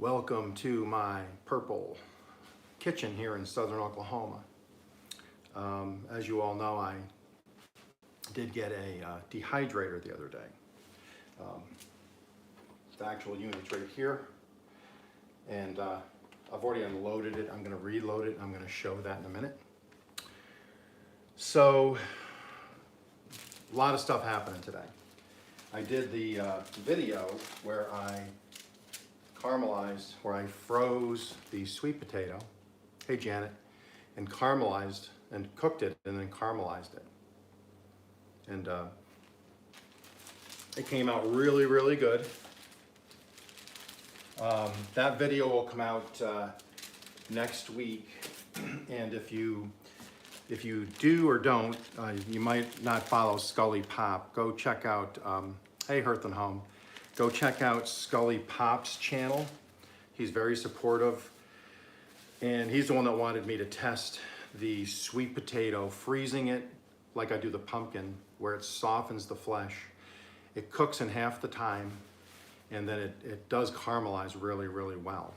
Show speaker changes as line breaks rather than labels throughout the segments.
Welcome to my purple kitchen here in southern Oklahoma. As you all know, I did get a dehydrator the other day. The actual unit's right here, and I've already unloaded it. I'm going to reload it. I'm going to show that in a minute. So, a lot of stuff happening today. I did the video where I caramelized, where I froze the sweet potato, hey Janet, and caramelized and cooked it and then caramelized it. And it came out really, really good. That video will come out next week, and if you do or don't, you might not follow Scully Pop, go check out, hey Hearth and Home, go check out Scully Pop's channel. He's very supportive, and he's the one that wanted me to test the sweet potato, freezing it like I do the pumpkin, where it softens the flesh. It cooks in half the time, and then it does caramelize really, really well.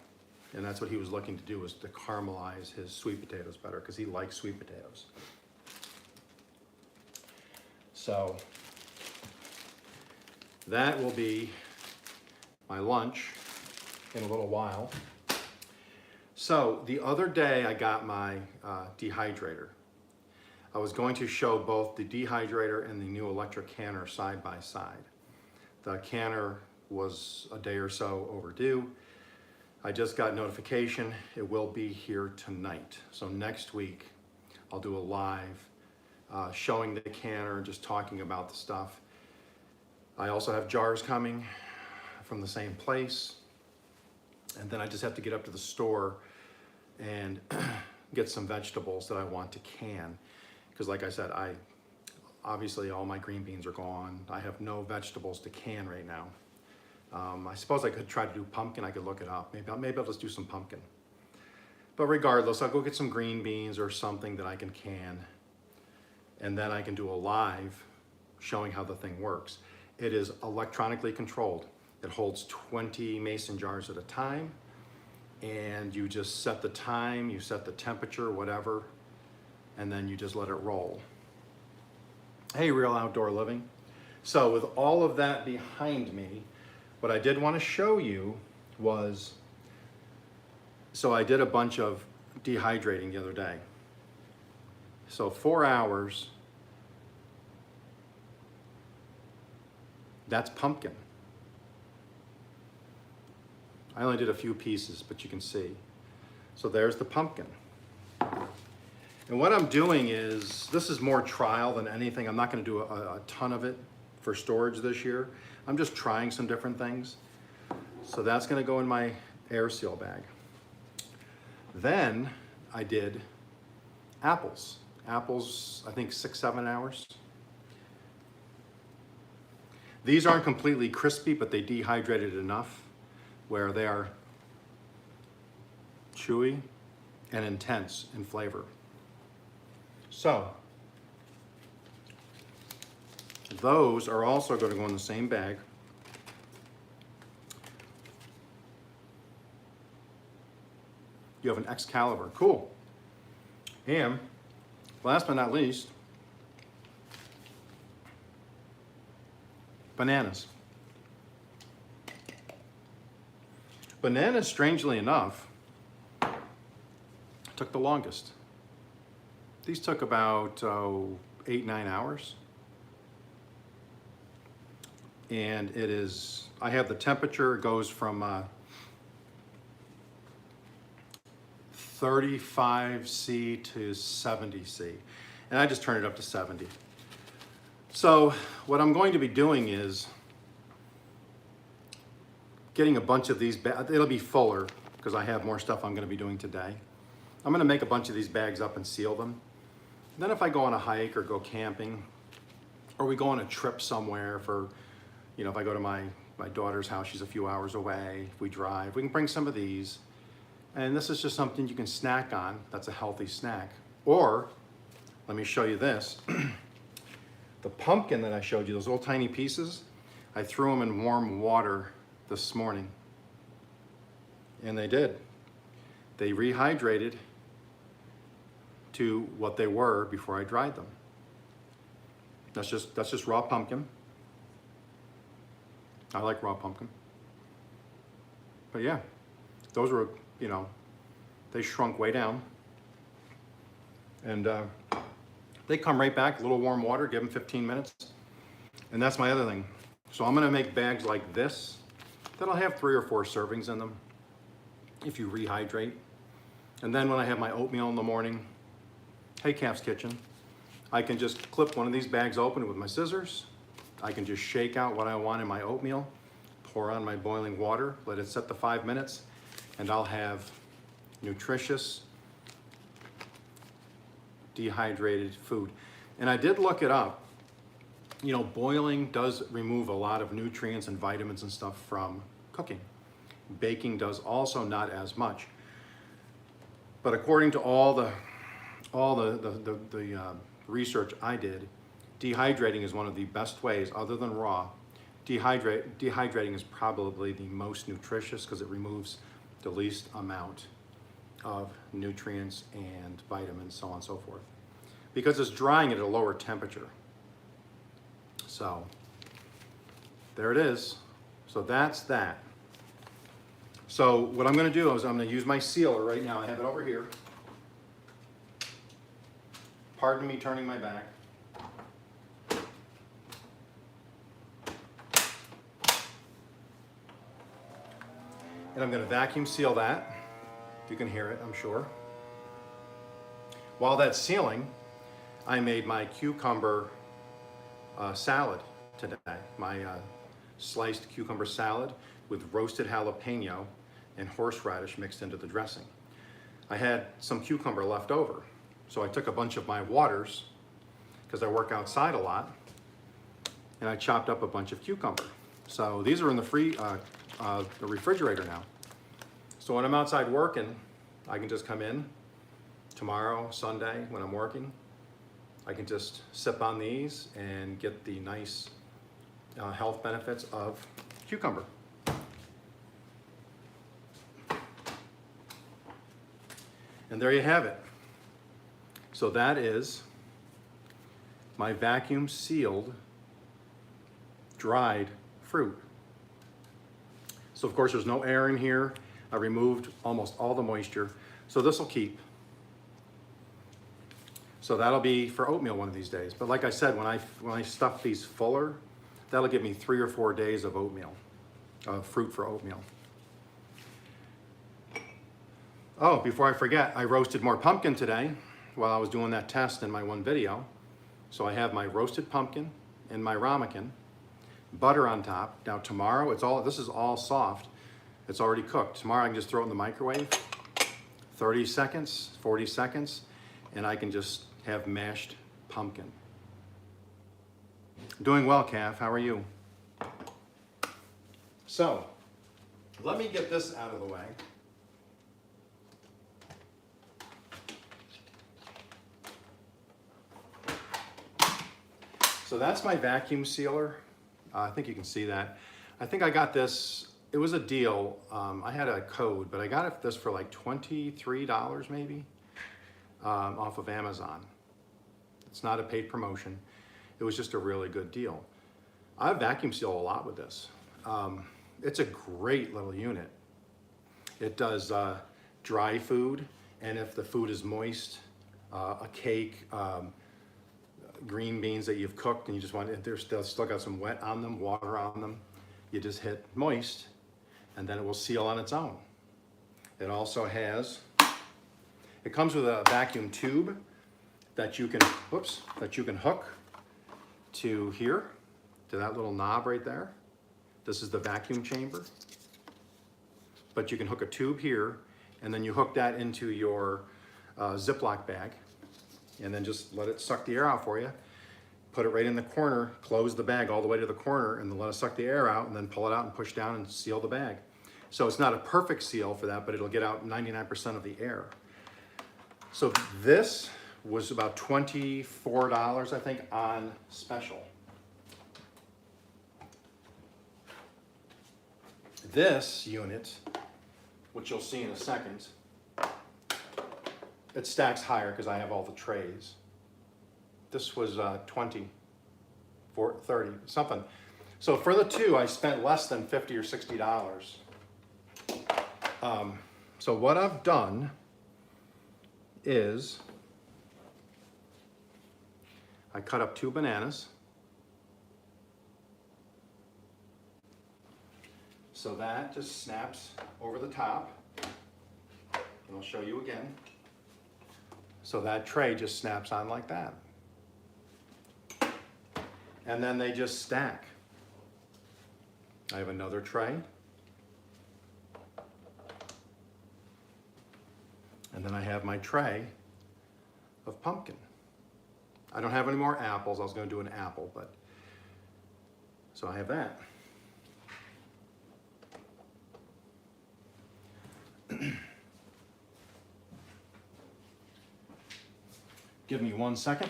And that's what he was looking to do, was to caramelize his sweet potatoes better, because he likes sweet potatoes. So that will be my lunch in a little while. So the other day I got my dehydrator. I was going to show both the dehydrator and the new electric canner side by side. The canner was a day or so overdue. I just got notification it will be here tonight. So next week I'll do a live showing the canner and just talking about the stuff. I also have jars coming from the same place. And then I just have to get up to the store and get some vegetables that I want to can. Because like I said, obviously all my green beans are gone. I have no vegetables to can right now. I suppose I could try to do pumpkin. I could look it up. Maybe I'll just do some pumpkin. But regardless, I'll go get some green beans or something that I can can. And then I can do a live showing how the thing works. It is electronically controlled. It holds 20 mason jars at a time. And you just set the time, you set the temperature, whatever, and then you just let it roll. Hey, Real Outdoor Living. So with all of that behind me, what I did want to show you was, so I did a bunch of dehydrating the other day. So 4 hours, that's pumpkin. I only did a few pieces, but you can see. So there's the pumpkin. And what I'm doing is, this is more trial than anything. I'm not going to do a ton of it for storage this year. I'm just trying some different things. So that's going to go in my air seal bag. Then I did apples. Apples, I think 6-7 hours. These aren't completely crispy, but they dehydrated enough where they are chewy and intense in flavor. So those are also going to go in the same bag. You have an Excalibur, cool. And last but not least, bananas. Bananas, strangely enough, took the longest. These took about 8-9 hours. And it is, I have the temperature, it goes from 35°C to 70°C. And I just turn it up to 70. So what I'm going to be doing is getting a bunch of these, it'll be fuller because I have more stuff I'm going to be doing today. I'm going to make a bunch of these bags up and seal them. Then if I go on a hike or go camping, or we go on a trip somewhere for, you know, if I go to my daughter's house, she's a few hours away, if we drive, we can bring some of these. And this is just something you can snack on. That's a healthy snack. Or, let me show you this. The pumpkin that I showed you, those little tiny pieces, I threw them in warm water this morning. And they did. They rehydrated to what they were before I dried them. That's just raw pumpkin. I like raw pumpkin. But yeah, those were, you know, they shrunk way down. And they come right back, a little warm water, give them 15 minutes. And that's my other thing. So I'm gonna make bags like this that'll have 3 or 4 servings in them if you rehydrate. And then when I have my oatmeal in the morning, hey Calf's Kitchen, I can just clip one of these bags open with my scissors. I can just shake out what I want in my oatmeal, pour on my boiling water, let it set to 5 minutes, and I'll have nutritious, dehydrated food. And I did look it up. You know, boiling does remove a lot of nutrients and vitamins and stuff from cooking. Baking does also, not as much. But according to all the research I did, dehydrating is one of the best ways, other than raw. Dehydrating is probably the most nutritious because it removes the least amount of nutrients and vitamins, so on and so forth. Because it's drying at a lower temperature. So, there it is. So that's that. So what I'm gonna do is I'm gonna use my sealer right now. I have it over here. Pardon me turning my back. And I'm gonna vacuum seal that. You can hear it, I'm sure. While that's sealing, I made my cucumber salad today. My sliced cucumber salad with roasted jalapeno and horseradish mixed into the dressing. I had some cucumber left over, so I took a bunch of my waters, because I work outside a lot, and I chopped up a bunch of cucumber. So these are in the refrigerator now. So when I'm outside working, I can just come in tomorrow, Sunday, when I'm working. I can just sip on these and get the nice health benefits of cucumber. And there you have it. So that is my vacuum sealed dried fruit. So of course there's no air in here. I removed almost all the moisture. So this will keep. So that'll be for oatmeal one of these days. But like I said, when I stuff these fuller, that'll give me 3 or 4 days of oatmeal, fruit for oatmeal. Oh, before I forget, I roasted more pumpkin today while I was doing that test in my one video. So I have my roasted pumpkin and my ramekin, butter on top. Now tomorrow, this is all soft. It's already cooked. Tomorrow I can just throw it in the microwave, 30 seconds, 40 seconds, and I can just have mashed pumpkin. Doing well, Calf. How are you? So, let me get this out of the way. So that's my vacuum sealer. I think you can see that. I think I got this, it was a deal. I had a code, but I got this for like $23 maybe off of Amazon. It's not a paid promotion. It was just a really good deal. I vacuum seal a lot with this. It's a great little unit. It does dry food, and if the food is moist, a cake, green beans that you've cooked and you just want, they're still got some wet on them, water on them, you just hit moist, and then it will seal on its own. It also has, it comes with a vacuum tube that you can, that you can hook to here, to that little knob right there. This is the vacuum chamber. But you can hook a tube here, and then you hook that into your Ziploc bag, and then just let it suck the air out for you. Put it right in the corner, close the bag all the way to the corner, and then let it suck the air out, and then pull it out and push down and seal the bag. So it's not a perfect seal for that, but it'll get out 99% of the air. So this was about $24, I think, on special. This unit which you'll see in a second. It stacks higher because I have all the trays. This was 20, 30, something. So for the two, I spent less than $50 or $60. So what I've done is I cut up 2 bananas. So that just snaps over the top. And I'll show you again. So that tray just snaps on like that. And then they just stack. I have another tray. And then I have my tray of pumpkin. I don't have any more apples. I was going to do an apple, but so I have that. Give me 1 second.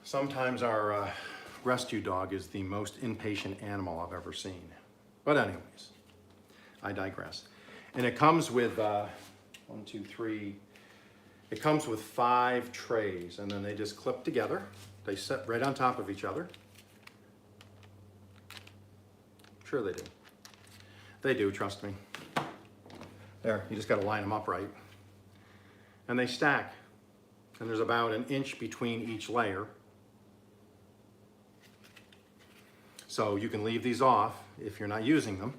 Sometimes our rescue dog is the most impatient animal I've ever seen. But anyways, I digress. And it comes with 1, 2, 3. It comes with 5 trays, and then they just clip together. They sit right on top of each other. Sure they do. They do, trust me. There, you just got to line them up right. And they stack. And there's about 1 inch between each layer. So you can leave these off if you're not using them.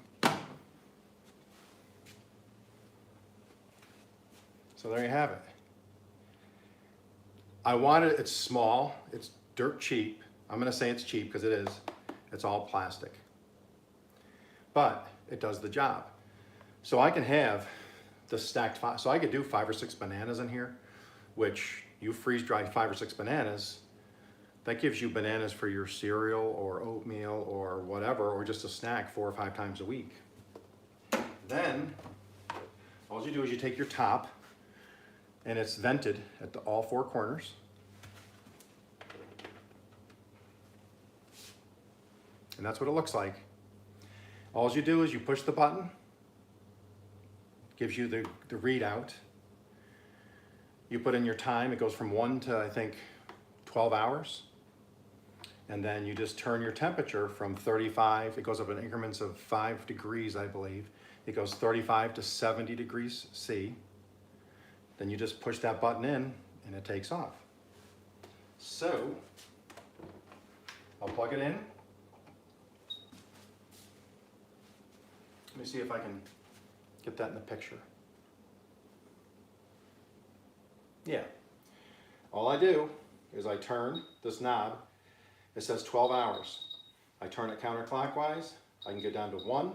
So there you have it. I wanted, it's small, it's dirt cheap. I'm gonna say it's cheap because it is. It's all plastic. But it does the job. So I can have the stacked, so I could do 5 or 6 bananas in here, which you freeze dry 5 or 6 bananas. That gives you bananas for your cereal or oatmeal or whatever, or just a snack 4 or 5 times a week. Then, all you do is you take your top, and it's vented at all 4 corners. And that's what it looks like. All you do is you push the button, gives you the readout. You put in your time, it goes from 1 to, I think, 12 hours. And then you just turn your temperature from 35, it goes up in increments of 5 degrees, I believe. It goes 35 to 70 degrees C. Then you just push that button in and it takes off. So, I'll plug it in. Let me see if I can get that in the picture. Yeah. All I do is I turn this knob. It says 12 hours. I turn it counterclockwise. I can get down to 1.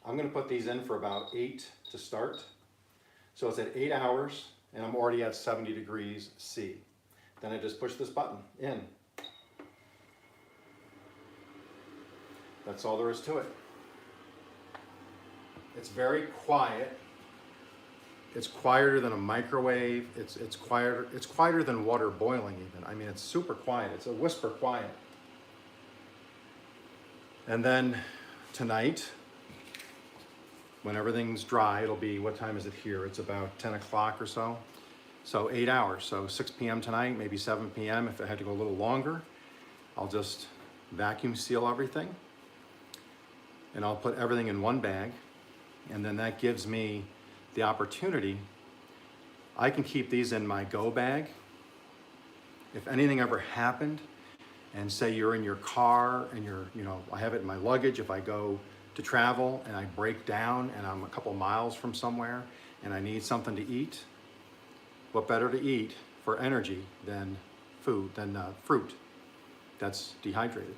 I'm going to put these in for about 8 to start. So it's at 8 hours, and I'm already at 70 degrees C. Then I just push this button in. That's all there is to it. It's very quiet. It's quieter than a microwave. It's quieter than water boiling even. I mean, it's super quiet. It's a whisper quiet. And then tonight, when everything's dry, it'll be, what time is it here? It's about 10 o'clock or so. So 8 hours. So 6 p.m. tonight, maybe 7 p.m. If it had to go a little longer, I'll just vacuum seal everything. And I'll put everything in one bag. And then that gives me the opportunity. I can keep these in my go bag. If anything ever happened, and say you're in your car and I have it in my luggage if I go to travel and I break down and I'm a couple miles from somewhere and I need something to eat, what better to eat for energy than fruit that's dehydrated.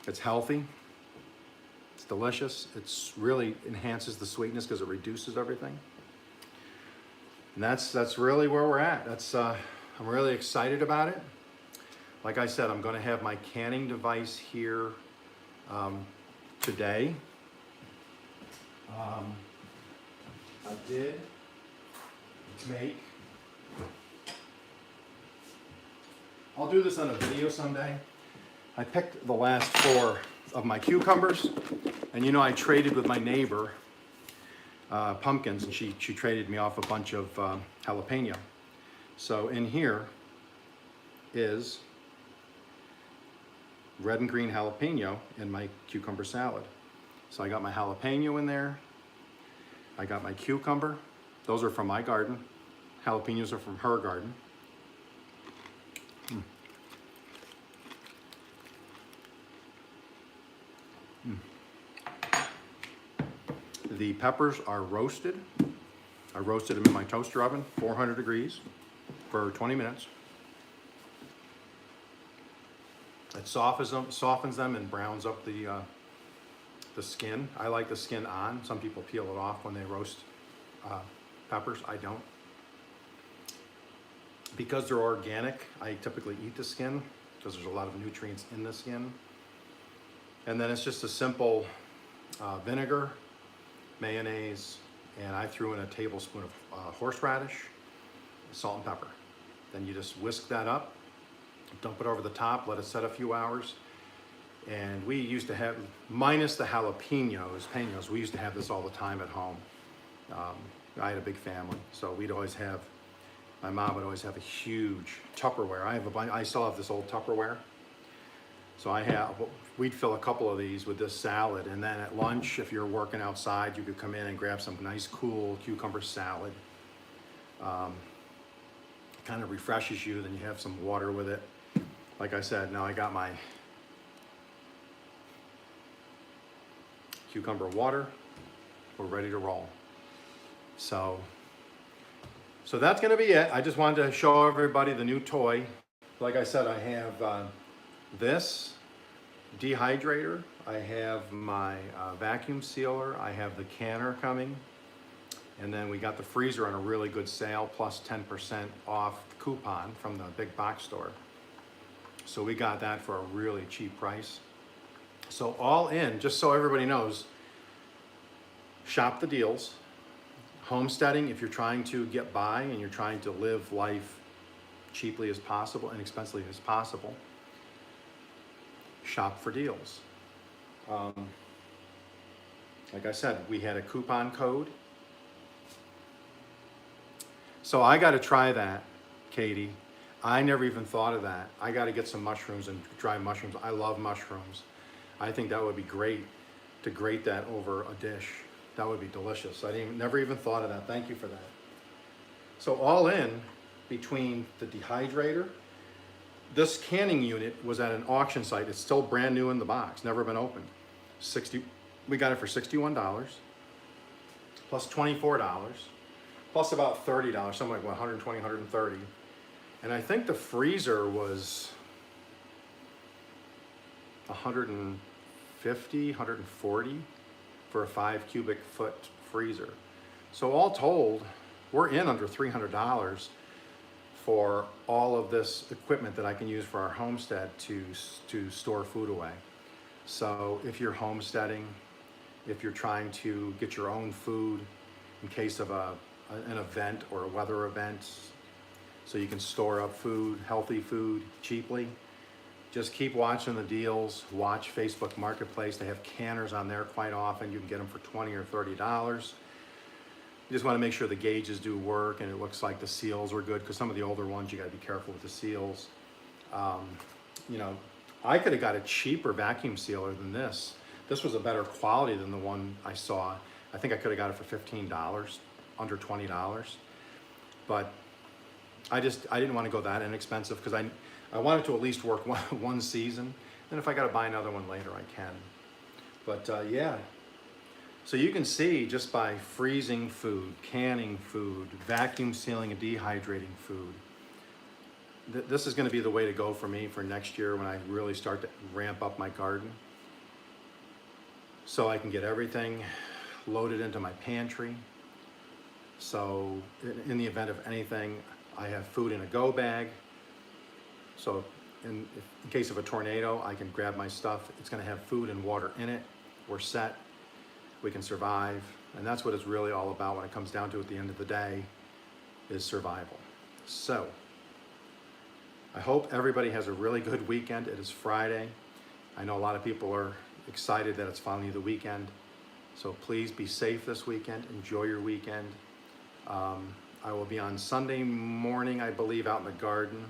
It's healthy. It's delicious. It's really enhances the sweetness because it reduces everything. And that's really where we're at. I'm really excited about it. Like I said, I'm going to have my canning device here today. I did make, I'll do this on a video someday. I picked the last 4 of my cucumbers, and you know I traded with my neighbor pumpkins, and she traded me off a bunch of jalapeno. So in here is red and green jalapeno in my cucumber salad. So I got my jalapeno in there. I got my cucumber. Those are from my garden. Jalapenos are from her garden. The peppers are roasted. I roasted them in my toaster oven, 400 degrees, for 20 minutes. It softens them and browns up the skin. I like the skin on. Some people peel it off when they roast peppers. I don't. Because they're organic, I typically eat the skin because there's a lot of nutrients in the skin. And then it's just a simple vinegar, mayonnaise, and I threw in a tablespoon of horseradish, salt and pepper. Then you just whisk that up, dump it over the top, let it set a few hours. And we used to have, minus the jalapenos, we used to have this all the time at home. I had a big family, so we'd always have, my mom would always have a huge Tupperware. I still have this old Tupperware. So we'd fill a couple of these with this salad, and then at lunch, if you're working outside, you could come in and grab some nice, cool cucumber salad. Kind of refreshes you, then you have some water with it. Like I said, now I got my cucumber water. We're ready to roll. So that's gonna be it. I just wanted to show everybody the new toy. Like I said, I have this dehydrator. I have my vacuum sealer. I have the canner coming. And then we got the freezer on a really good sale, plus 10% off coupon from the big box store. So we got that for a really cheap price. So all in, just so everybody knows, shop the deals. Homesteading, if you're trying to get by and you're trying to live life cheaply as possible, inexpensively as possible, shop for deals. Like I said, we had a coupon code. So I got to try that, Katie. I never even thought of that. I got to get some mushrooms and dry mushrooms. I love mushrooms. I think that would be great to grate that over a dish. That would be delicious. I never even thought of that. Thank you for that. So all in, between the dehydrator, this canning unit was at an auction site. It's still brand new in the box, never been opened. We got it for $61, plus $24, plus about $30, something like what, $120, $130. And I think the freezer was $150, $140 for a 5 cubic foot freezer. So all told, we're in under $300 for all of this equipment that I can use for our homestead to store food away. So if you're homesteading, if you're trying to get your own food in case of an event or a weather event, so you can store up food, healthy food, cheaply, just keep watching the deals. Watch Facebook Marketplace. They have canners on there quite often. You can get them for $20 or $30. You just want to make sure the gauges do work and it looks like the seals are good, because some of the older ones, you got to be careful with the seals. You know, I could have got a cheaper vacuum sealer than this. This was a better quality than the one I saw. I think I could have got it for $15, under $20. But I didn't want to go that inexpensive, because I wanted to at least work one season. And if I got to buy another one later, I can. But yeah. So you can see, just by freezing food, canning food, vacuum sealing and dehydrating food, this is going to be the way to go for me for next year when I really start to ramp up my garden. So I can get everything loaded into my pantry. So in the event of anything, I have food in a go bag. So in case of a tornado, I can grab my stuff. It's gonna have food and water in it. We're set, we can survive. And that's what it's really all about when it comes down to at the end of the day, is survival. So, I hope everybody has a really good weekend. It is Friday. I know a lot of people are excited that it's finally the weekend. So please be safe this weekend. Enjoy your weekend. I will be on Sunday morning, I believe, out in the garden.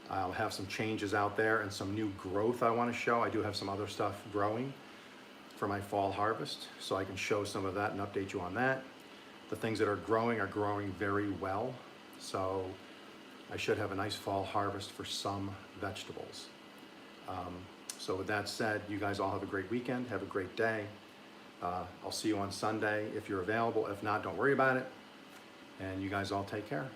I'll have some changes out there and some new growth I want to show. I do have some other stuff growing for my fall harvest, so I can show some of that and update you on that. The things that are growing very well. So I should have a nice fall harvest for some vegetables. So with that said, you guys all have a great weekend. Have a great day. I'll see you on Sunday if you're available. If not, don't worry about it. And you guys all take care.